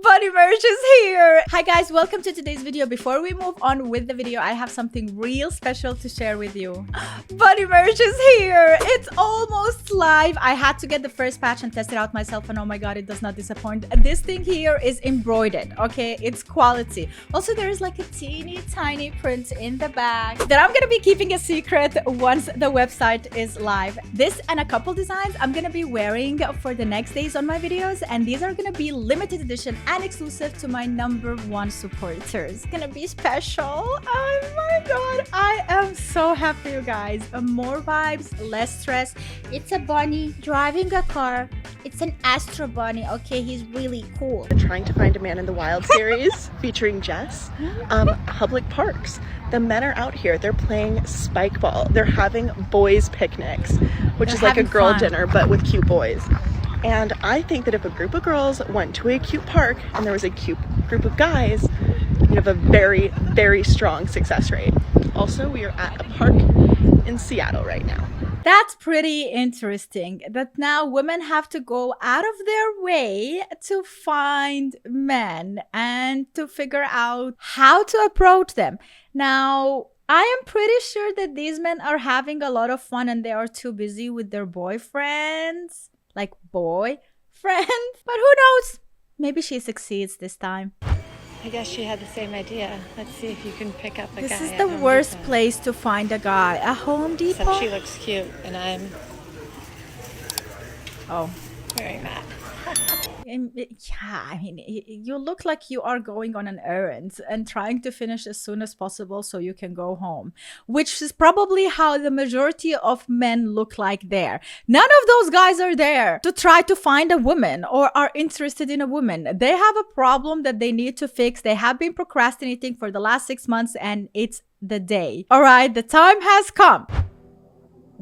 Bunny merch is here. Hi guys, welcome to today's video. Before we move on with the video, I have something real special to share with you. Bunny merch is here. It's almost live. I had to get the first patch and test it out myself, and oh my god, it does not disappoint. This thing here is embroidered, okay? It's quality. Also, there is like a teeny tiny print in the back that I'm gonna be keeping a secret once the website is live. This and a couple designs I'm gonna be wearing for the next days on my videos, and these are gonna be limited edition and exclusive to my #1 supporters. It's gonna be special. Oh my god, I am so happy, you guys. More vibes, less stress. It's a bunny driving a car. It's an Astro bunny. Okay, he's really cool. Trying to Find a Man in the Wild series featuring Jess. Public parks. The men are out here. They're playing spike ball. They're having boys picnics, which is like a girl dinner but with cute boys. And I think that if a group of girls went to a cute park and there was a cute group of guys, you'd have a very, very strong success rate. Also, we are at a park in Seattle right now. That's pretty interesting that now women have to go out of their way to find men and to figure out how to approach them. Now, I am pretty sure that these men are having a lot of fun and they are too busy with their boyfriends. Like boyfriend, but who knows? Maybe she succeeds this time. I guess she had the same idea. Let's see if you can pick up a guy. This is the worst place to find a guy. A Home Depot? Except she looks cute and I'm very mad. Yeah, I mean, you look like you are going on an errand and trying to finish as soon as possible so you can go home, which is probably how the majority of men look like there. None of those guys are there to try to find a woman or are interested in a woman. They have a problem that they need to fix. They have been procrastinating for the last 6 months and it's the day. All right, the time has come.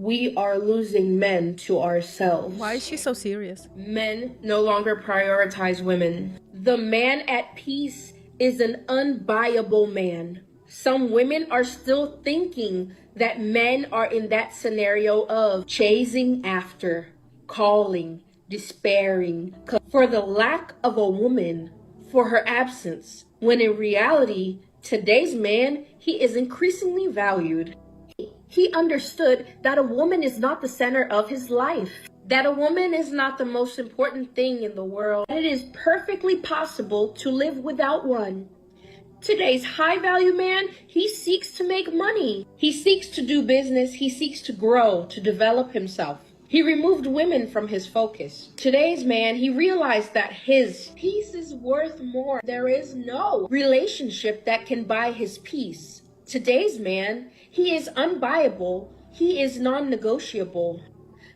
We are losing men to ourselves. Why is she so serious? Men no longer prioritize women. The man at peace is an unbuyable man. Some women are still thinking that men are in that scenario of chasing after, calling, despairing for the lack of a woman, for her absence, when in reality, today's man, he is increasingly valued. He understood that a woman is not the center of his life, that a woman is not the most important thing in the world. It is perfectly possible to live without one. Today's high-value man, he seeks to make money. He seeks to do business. He seeks to grow, to develop himself. He removed women from his focus. Today's man, he realized that his peace is worth more. There is no relationship that can buy his peace. Today's man, he is unbuyable. He is non-negotiable.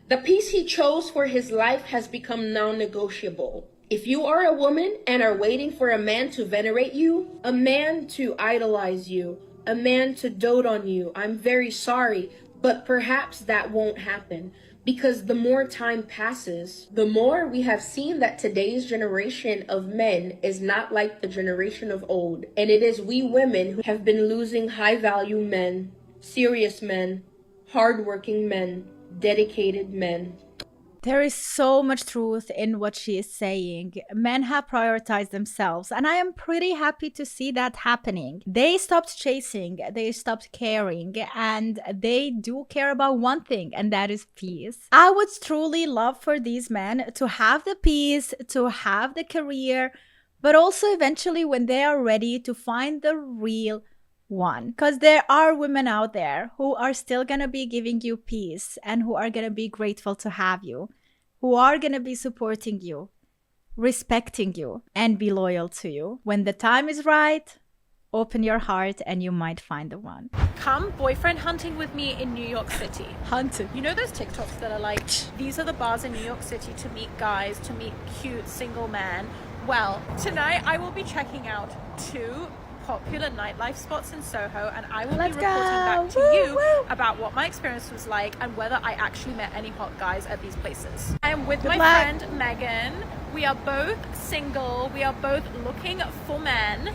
The peace he chose for his life has become non-negotiable. If you are a woman and are waiting for a man to venerate you, a man to idolize you, a man to dote on you, I'm very sorry, but perhaps that won't happen. Because the more time passes, the more we have seen that today's generation of men is not like the generation of old. And it is we women who have been losing high-value men, serious men, hardworking men, dedicated men. There is so much truth in what she is saying. Men have prioritized themselves, and I am pretty happy to see that happening. They stopped chasing, they stopped caring, and they do care about one thing, and that is peace. I would truly love for these men to have the peace, to have the career, but also eventually when they are ready to find the real one, because there are women out there who are still gonna be giving you peace and who are gonna be grateful to have you, who are gonna be supporting you, respecting you, and be loyal to you. When the time is right, open your heart and you might find the one. Come boyfriend hunting with me in New York City. Hunting. You know those TikToks that are like, these are the bars in New York City to meet guys, to meet cute single men? Well, tonight I will be checking out 2 popular nightlife spots in Soho, and I will be reporting back to you about what my experience was like and whether I actually met any hot guys at these places. I am with my friend Megan. We are both single. We are both looking for men.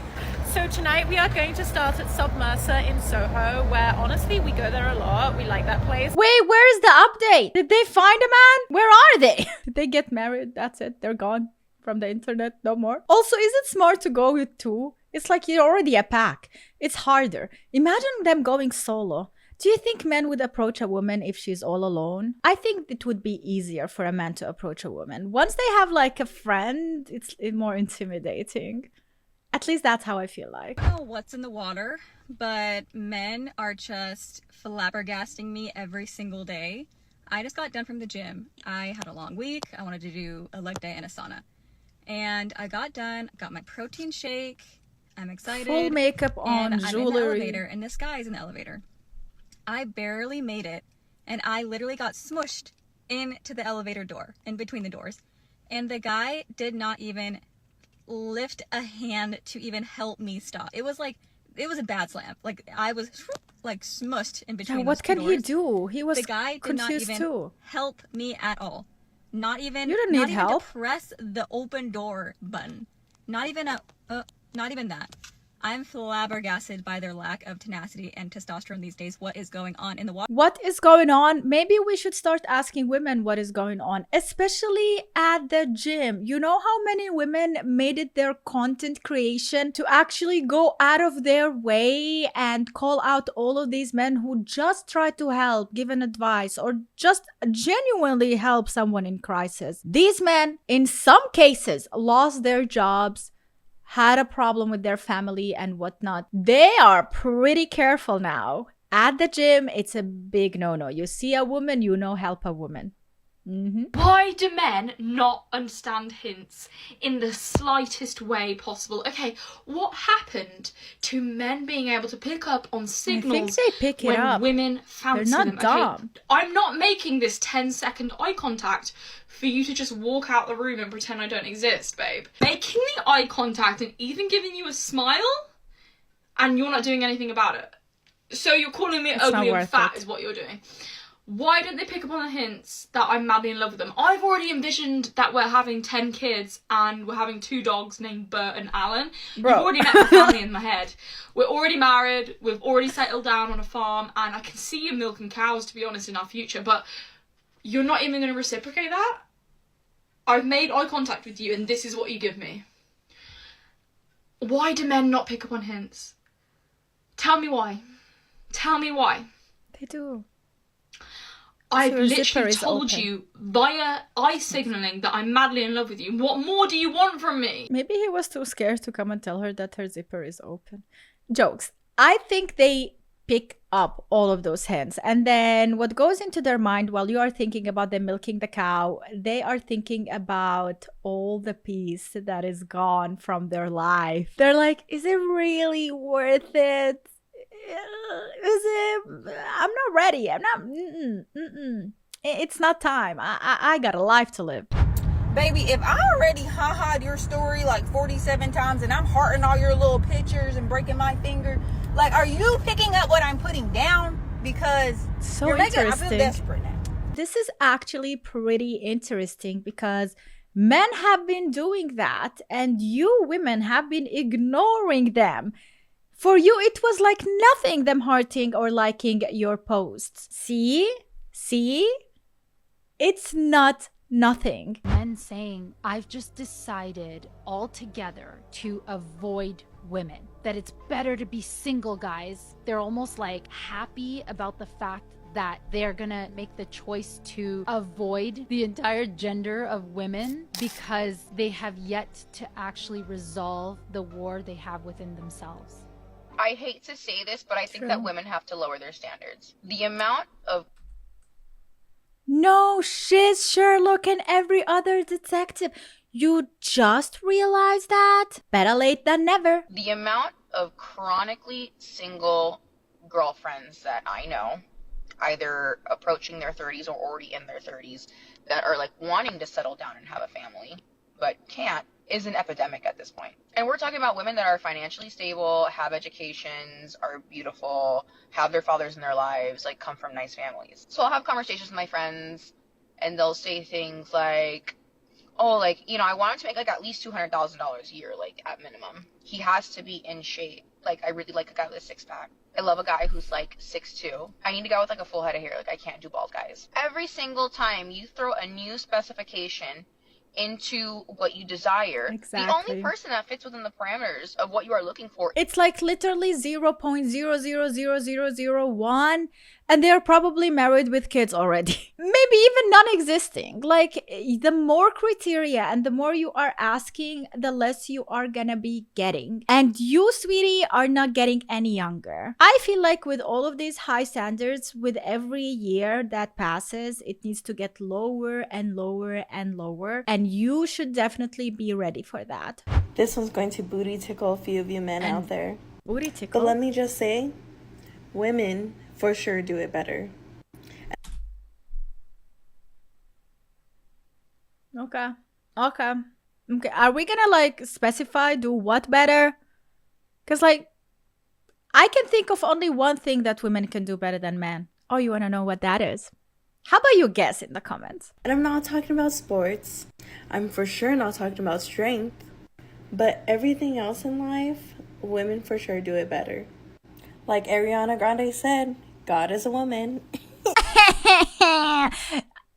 So tonight we are going to start at Submerser in Soho, where honestly we go there a lot. We like that place. Wait, where's the update? Did they find a man? Where are they? Did they get married? That's it. They're gone from the internet no more. Also, is it smart to go with two? It's like you're already a pack. It's harder. Imagine them going solo. Do you think men would approach a woman if she's all alone? I think it would be easier for a man to approach a woman. Once they have like a friend, it's more intimidating. At least that's how I feel like. I don't know what's in the water, but men are just flabbergasting me every single day. I just got done from the gym. I had a long week. I wanted to do a leg day and a sauna. And I got done, got my protein shake. I'm excited. Full makeup on, and jewelry. I'm in the elevator, and this guy is in the elevator. I barely made it, and I literally got smushed into the elevator door, in between the doors. And the guy did not even lift a hand to even help me stop. It was a bad slam. Like, I was like smushed in between. Yeah, what can doors. he do? He was the guy did not even too. help me at all. Not even. You don't need not even help. to press the open door button. Not even that. I'm flabbergasted by their lack of tenacity and testosterone these days. What is going on in the water? What is going on? Maybe we should start asking women what is going on, especially at the gym. You know how many women made it their content creation to actually go out of their way and call out all of these men who just try to help, give an advice, or just genuinely help someone in crisis. These men, in some cases, lost their jobs, had a problem with their family and whatnot. They are pretty careful now. At the gym, it's a big no-no. You see a woman, you know, help a woman. Why do men not understand hints in the slightest way possible? Okay, what happened to men being able to pick up on signals they pick it when up. women fancy They're them? not dumb. Okay, I'm not making this 10-second eye contact for you to just walk out the room and pretend I don't exist, babe. Making the eye contact and even giving you a smile, and you're not doing anything about it. So you're calling me ugly and fat is what you're doing. Why don't they pick up on the hints that I'm madly in love with them? I've already envisioned that we're having 10 kids and we're having 2 dogs named Bert and Alan. Bro. You've already met my family in my head. We're already married, we've already settled down on a farm, and I can see you milking cows, to be honest, in our future, but you're not even going to reciprocate that? I've made eye contact with you and this is what you give me. Why do men not pick up on hints? Tell me why. Tell me why. They do. I've your zipper literally is told open. you via eye signalling that I'm madly in love with you. What more do you want from me? Maybe he was too scared to come and tell her that her zipper is open. Jokes. I think they pick up all of those hints, and then what goes into their mind while you are thinking about them milking the cow, they are thinking about all the peace that is gone from their life. They're like, is it really worth it? Is it? I'm not ready. I'm not. It's not time. I got a life to live. Baby, if I already ha-ha'd your story like 47 times and I'm hearting all your little pictures and breaking my finger, like, are you picking up what I'm putting down? Because So you're making, I interesting. feel desperate now. This is actually pretty interesting because men have been doing that and you women have been ignoring them. For you, it was like nothing, them hearting or liking your posts. See? See? It's not nothing. Men saying, I've just decided altogether to avoid women. That it's better to be single, guys. They're almost like happy about the fact that they're gonna make the choice to avoid the entire gender of women because they have yet to actually resolve the war they have within themselves. I hate to say this, but I think that women have to lower their standards. The amount of No, she's Sherlock and every other detective. You just realized that? Better late than never. the amount of chronically single girlfriends that I know, either approaching their 30s or already in their 30s, that are like wanting to settle down and have a family, but can't, is an epidemic at this point. And we're talking about women that are financially stable, have educations, are beautiful, have their fathers in their lives, like come from nice families. So I'll have conversations with my friends and they'll say things like, oh, like, you know, I want him to make like at least $200,000 a year, like at minimum. He has to be in shape. Like, I really like a guy with a 6-pack. I love a guy who's like 6'2". I need a guy with like a full head of hair. Like, I can't do bald guys. Every single time you throw a new specification into what you desire. Exactly. The only person that fits within the parameters of what you are looking for. It's like literally 0.000001, and they're probably married with kids already. Maybe even non-existing. Like, the more criteria and the more you are asking, the less you are gonna be getting. And you, sweetie, are not getting any younger. I feel like with all of these high standards, with every year that passes, it needs to get lower and lower and lower. And you should definitely be ready for that. This one's going to booty tickle a few of you men out there. Booty tickle. But let me just say, women for sure do it better. Okay. Okay. Okay. Are we gonna like specify do what better? Because like, I can think of only one thing that women can do better than men. Oh, you wanna know what that is? How about you guess in the comments? And I'm not talking about sports. I'm for sure not talking about strength. But everything else in life, women for sure do it better. Like Ariana Grande said, God is a woman.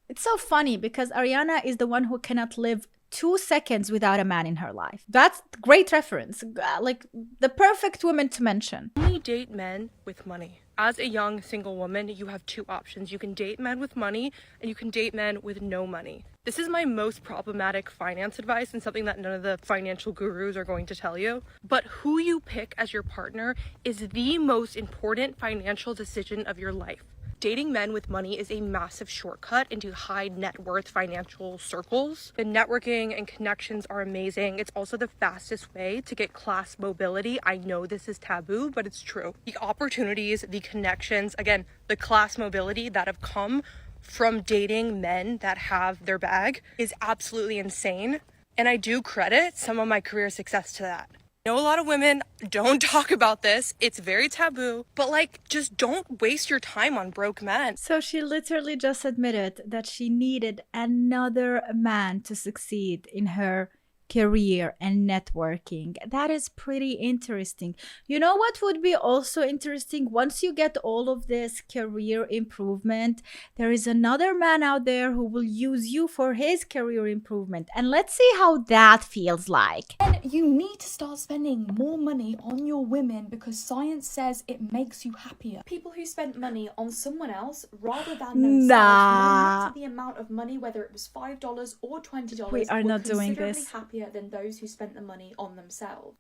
It's so funny because Ariana is the one who cannot live 2 seconds without a man in her life. That's a great reference. Like, the perfect woman to mention. Only date men with money. As a young single woman, you have two options. You can date men with money and you can date men with no money. This is my most problematic finance advice and something that none of the financial gurus are going to tell you. But who you pick as your partner is the most important financial decision of your life. Dating men with money is a massive shortcut into high net worth financial circles. The networking and connections are amazing. It's also the fastest way to get class mobility. I know this is taboo, but it's true. The opportunities, the connections, again, the class mobility that have come from dating men that have their bag is absolutely insane. And I do credit some of my career success to that. I know a lot of women don't talk about this. It's very taboo, but like, just don't waste your time on broke men. So she literally just admitted that she needed another man to succeed in her career and networking. That is pretty interesting. You know what would be also interesting? Once you get all of this career improvement, there is another man out there who will use you for his career improvement. And let's see how that feels like. And you need to start spending more money on your women because science says it makes you happier. People who spent money on someone else rather than themselves, no matter the amount of money, whether it was $5 or $20, we are not doing this. Happier than those who spent the money on themselves.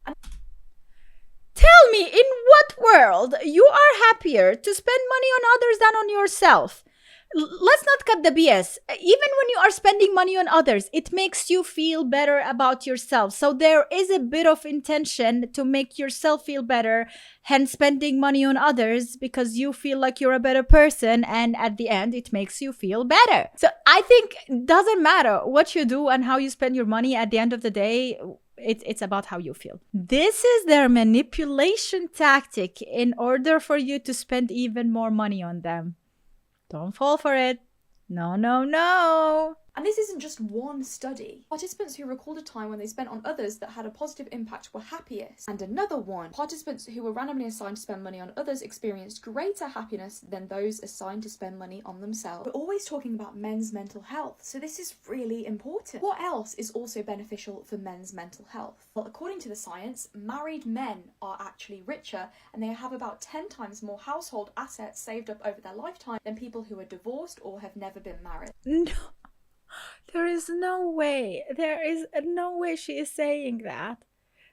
Tell me, in what world you are happier to spend money on others than on yourself? Let's not cut the BS. Even when you are spending money on others, it makes you feel better about yourself. So there is a bit of intention to make yourself feel better, hence spending money on others because you feel like you're a better person, and at the end it makes you feel better. So I think it doesn't matter what you do and how you spend your money. At the end of the day, it's about how you feel. This is their manipulation tactic in order for you to spend even more money on them. Don't fall for it. No, no, no. And this isn't just one study. Participants who recalled a time when they spent on others that had a positive impact were happiest. And another one, participants who were randomly assigned to spend money on others experienced greater happiness than those assigned to spend money on themselves. We're always talking about men's mental health, so this is really important. What else is also beneficial for men's mental health? Well, according to the science, married men are actually richer and they have about 10 times more household assets saved up over their lifetime than people who are divorced or have never been married. No. There is no way. There is no way she is saying that.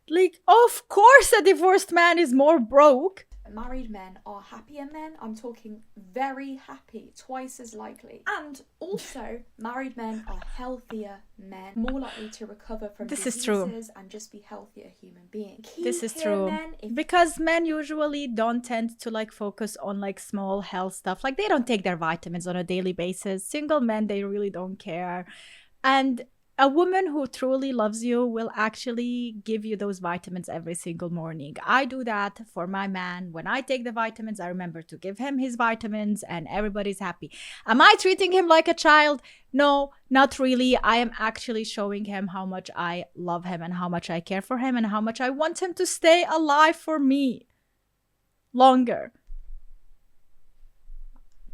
Like, of course a divorced man is more broke. Married men are happier men. I'm talking very happy, twice as likely. And also, married men are healthier men, more likely to recover from diseases and just be healthier human beings. This is true. Because men usually don't tend to like focus on like small health stuff. Like they don't take their vitamins on a daily basis. Single men, they really don't care. And a woman who truly loves you will actually give you those vitamins every single morning. I do that for my man. When I take the vitamins, I remember to give him his vitamins and everybody's happy. Am I treating him like a child? No, not really. I am actually showing him how much I love him and how much I care for him and how much I want him to stay alive for me longer.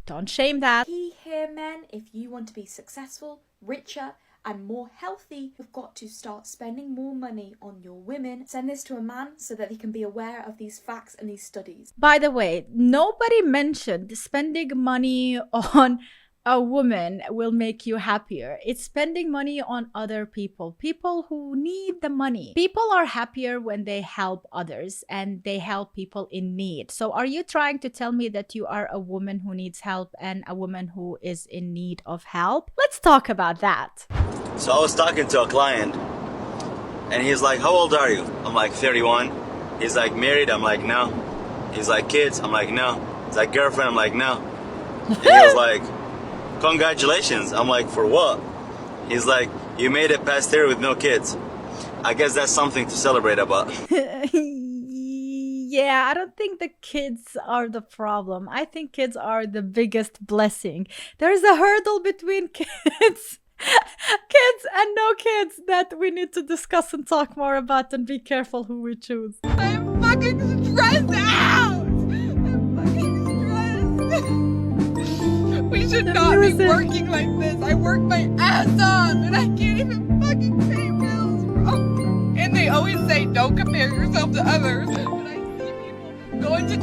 Don't shame that. Key here, men, if you want to be successful, richer, and more healthy, you've got to start spending more money on your women. Send this to a man so that he can be aware of these facts and these studies. By the way, nobody mentioned spending money on a woman will make you happier. It's spending money on other people, people who need the money. People are happier when they help others and they help people in need. So are you trying to tell me that you are a woman who needs help and a woman who is in need of help? Let's talk about that. So I was talking to a client and he's like, how old are you? I'm like 31. He's like, married? I'm like, no. He's like, kids? I'm like, no. He's like, girlfriend? I'm like, no. And he was like, congratulations. I'm like, for what? He's like, you made it past here with no kids. I guess that's something to celebrate about. Yeah, I don't think the kids are the problem. I think kids are the biggest blessing. There's a hurdle between kids and no kids that we need to discuss and talk more about, and be careful who we choose. I'm fucking stressed out. I'm fucking stressed. We should not be working like this. I work my ass off and I can't even fucking pay bills, bro. And they always say don't compare yourself to others. But I see people going to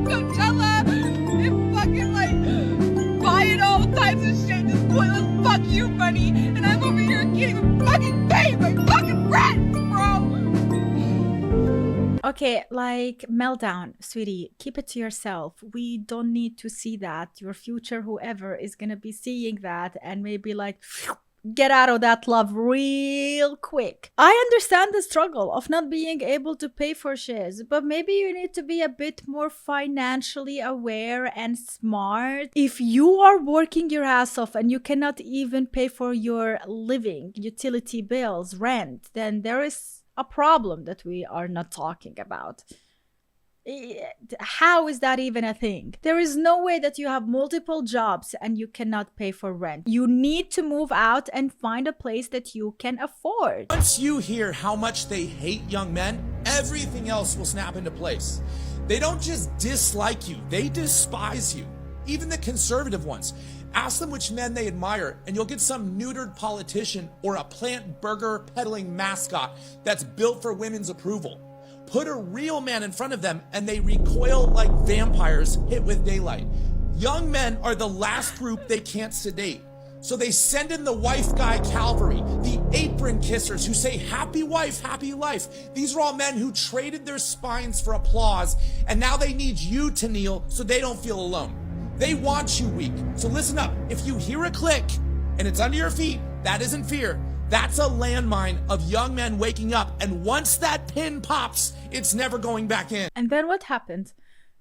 Coachella and fucking like buying all types of shit, just pointless fuck you money, and I'm over here can't even fucking pay my fucking rent, bro. Okay, like, meltdown, sweetie, keep it to yourself. We don't need to see that. Your future whoever is gonna be seeing that and maybe like get out of that love real quick. I understand the struggle of not being able to pay for shiz, but maybe you need to be a bit more financially aware and smart. If you are working your ass off and you cannot even pay for your living, utility bills, rent, then there is a problem that we are not talking about. How is that even a thing? There is no way that you have multiple jobs and you cannot pay for rent. You need to move out and find a place that you can afford. Once you hear how much they hate young men, everything else will snap into place. They don't just dislike you, they despise you. Even the conservative ones. Ask them which men they admire, and you'll get some neutered politician or a plant burger peddling mascot that's built for women's approval. Put a real man in front of them and they recoil like vampires hit with daylight. Young men are the last group they can't sedate. So they send in the wife guy cavalry, the apron kissers who say happy wife, happy life. These are all men who traded their spines for applause, and now they need you to kneel so they don't feel alone. They want you weak. So listen up. If you hear a click and it's under your feet, that isn't fear. That's a landmine of young men waking up, and once that pin pops, it's never going back in. And then what happened?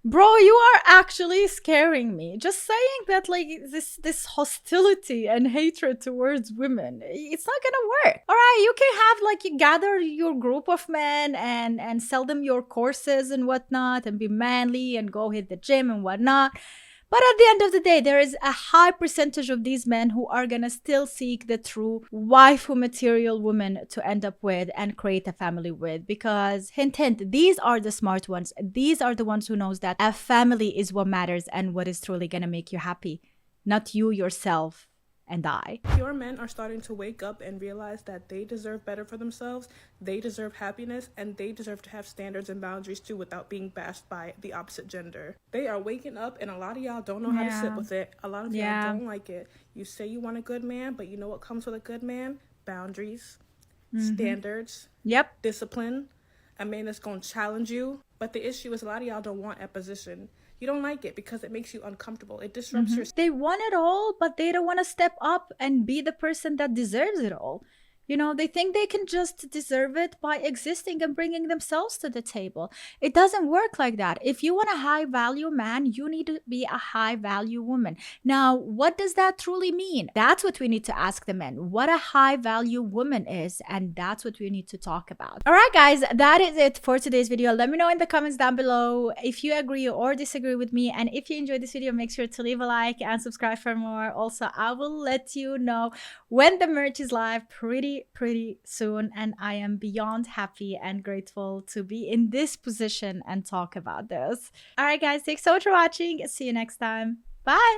Bro, you are actually scaring me. Just saying that, like, this hostility and hatred towards women, it's not gonna work. All right, you can have, like, you gather your group of men and sell them your courses and whatnot and be manly and go hit the gym and whatnot. But at the end of the day, there is a high percentage of these men who are gonna still seek the true waifu material woman to end up with and create a family with. Because, hint, hint, these are the smart ones. These are the ones who knows that a family is what matters and what is truly gonna make you happy. Not you, yourself, and I. Your men are starting to wake up and realize that they deserve better for themselves, they deserve happiness, and they deserve to have standards and boundaries too without being bashed by the opposite gender. They are waking up, and a lot of y'all don't know how to sit with it. A lot of y'all don't like it. You say you want a good man, but you know what comes with a good man? Boundaries, standards, discipline, a man that's going to challenge you. But the issue is a lot of y'all don't want opposition. You don't like it because it makes you uncomfortable. It disrupts your... They want it all, but they don't want to step up and be the person that deserves it all. You know, they think they can just deserve it by existing and bringing themselves to the table. It doesn't work like that. If you want a high value man, you need to be a high value woman. Now, what does that truly mean? That's what we need to ask the men. What a high value woman is, and that's what we need to talk about. All right, guys, that is it for today's video. Let me know in the comments down below if you agree or disagree with me. And if you enjoyed this video, make sure to leave a like and subscribe for more. Also, I will let you know when the merch is live pretty soon, and I am beyond happy and grateful to be in this position and talk about this. All right, guys, thanks so much for watching. See you next time. Bye.